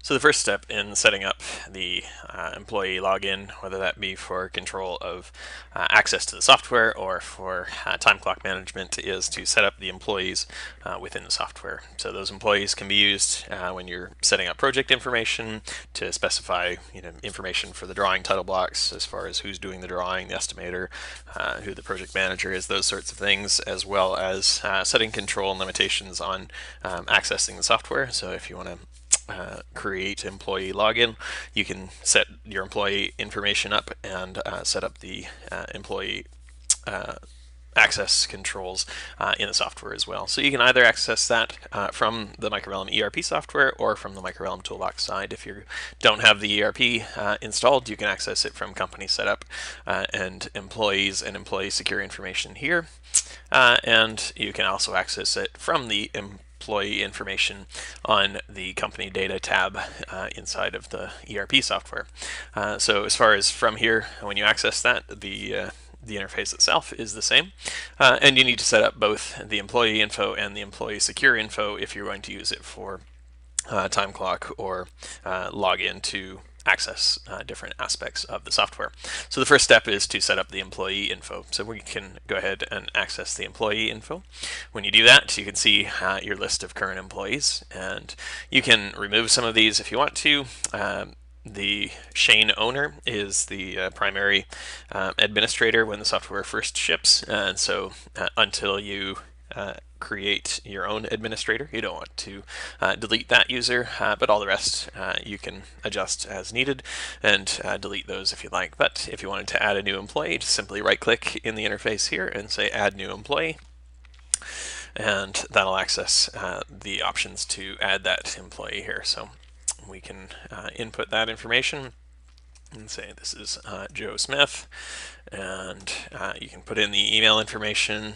So the first step in setting up the employee login, whether that be for control of access to the software or for time clock management, is to set up the employees within the software. So those employees can be used when you're setting up project information to specify information for the drawing title blocks as far as who's doing the drawing, the estimator, who the project manager is, those sorts of things, as well as setting control and limitations on accessing the software. So if you want to create employee login, you can set your employee information up and set up the employee access controls in the software as well. So you can either access that from the Microrealm ERP software or from the Microrealm Toolbox side. If you don't have the ERP installed, you can access it from company setup and employees and employee secure information here. And you can also access it from the employee information on the company data tab inside of the ERP software. So as far as from here, when you access that, the interface itself is the same, and you need to set up both the employee info and the employee secure info if you're going to use it for time clock or login to access different aspects of the software. So the first step is to set up the employee info. So we can go ahead and access the employee info. When you do that, you can see your list of current employees, and you can remove some of these if you want to. The Shane owner is the primary administrator when the software first ships, and so until you create your own administrator, you don't want to delete that user, but all the rest you can adjust as needed and delete those if you like. But if you wanted to add a new employee, just simply right click in the interface here and say add new employee, and that'll access the options to add that employee here. So we can input that information and say this is Joe Smith, and you can put in the email information.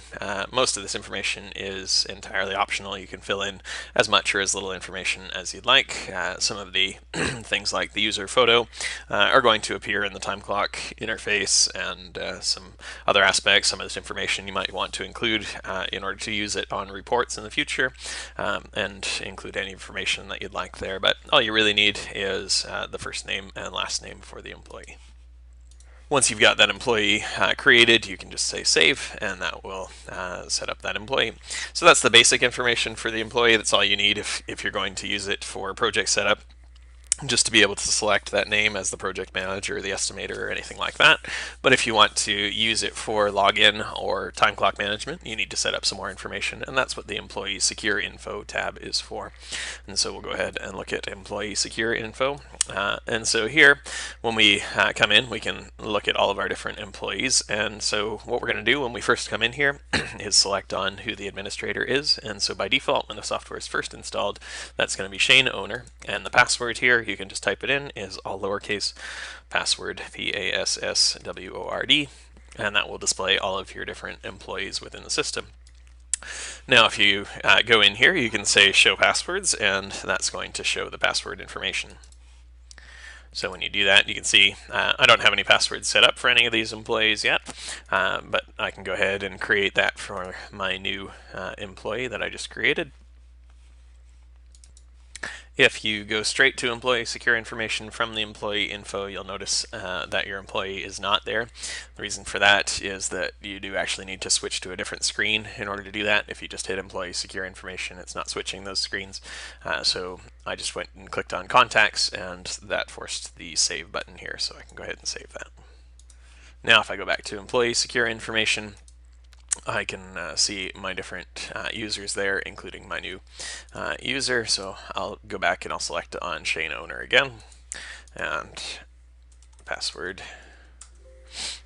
Most of this information is entirely optional. You can fill in as much or as little information as you'd like. Some of the things like the user photo are going to appear in the time clock interface, and some other aspects. Some of this information you might want to include in order to use it on reports in the future, and include any information that you'd like there. But all you really need is the first name and last name for the employee. Once you've got that employee created, you can just say save, and that will set up that employee. So that's the basic information for the employee. That's all you need if you're going to use it for project setup, just to be able to select that name as the project manager, the estimator, or anything like that. But if you want to use it for login or time clock management, you need to set up some more information, and that's what the employee secure info tab is for. And so we'll go ahead and look at employee secure info. And so here, when we come in, we can look at all of our different employees. And so what we're going to do when we first come in here is select on who the administrator is. And so by default, when the software is first installed, that's going to be Shane owner, and the password here, you can just type it in, is all lowercase, password PASSWORD, and that will display all of your different employees within the system. Now if you go in here, you can say show passwords, and that's going to show the password information. So when you do that, you can see I don't have any passwords set up for any of these employees yet, but I can go ahead and create that for my new employee that I just created. If you go straight to employee secure information from the employee info, you'll notice that your employee is not there. The reason for that is that you do actually need to switch to a different screen in order to do that. If you just hit employee secure information, it's not switching those screens. So I just went and clicked on contacts, and that forced the save button here, so I can go ahead and save that. Now if I go back to employee secure information, I can see my different users there, including my new user. So I'll go back and I'll select on Shane owner again, and password,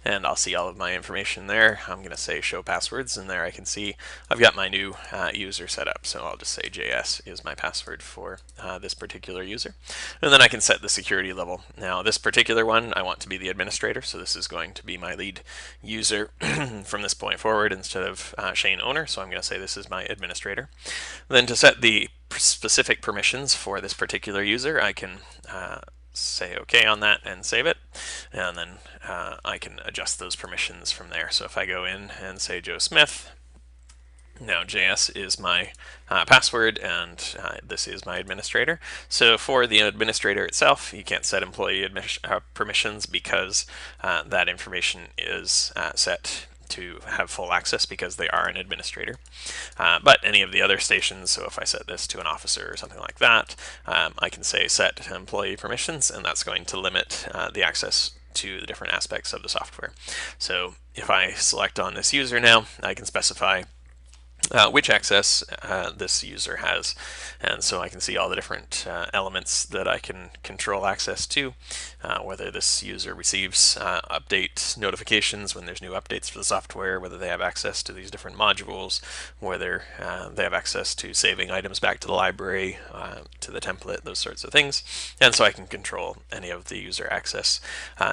and I'll see all of my information there. I'm going to say show passwords, and there I can see I've got my new user set up. So I'll just say JS is my password for this particular user, and then I can set the security level. Now this particular one I want to be the administrator, so this is going to be my lead user from this point forward instead of Shane owner, so I'm going to say this is my administrator. Then to set the specific permissions for this particular user, I can say OK on that and save it, and then I can adjust those permissions from there. So if I go in and say Joe Smith, Now, JS is my password, and this is my administrator. So for the administrator itself, you can't set employee permissions because that information is set to have full access because they are an administrator. But any of the other stations, so if I set this to an officer or something like that, I can say set employee permissions, and that's going to limit the access to the different aspects of the software. So if I select on this user now, I can specify which access this user has, and so I can see all the different elements that I can control access to, whether this user receives update notifications when there's new updates for the software, whether they have access to these different modules, whether they have access to saving items back to the library, to the template, those sorts of things, and so I can control any of the user access.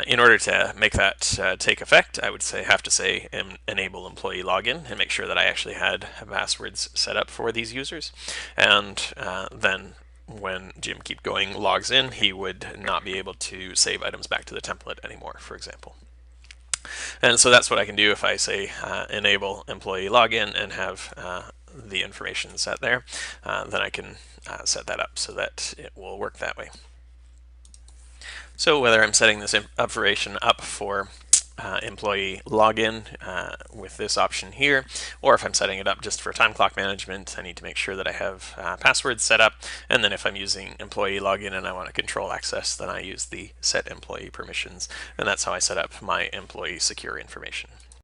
In order to make that take effect, I would have to say enable employee login and make sure that I actually had passwords set up for these users, and then when Jim Keep Going logs in, he would not be able to save items back to the template anymore, for example. And so that's what I can do if I say enable employee login and have the information set there. Then I can set that up so that it will work that way. So whether I'm setting this information up for employee login with this option here, or if I'm setting it up just for time clock management, I need to make sure that I have passwords set up. And then if I'm using employee login and I want to control access, then I use the set employee permissions. And that's how I set up my employee secure information.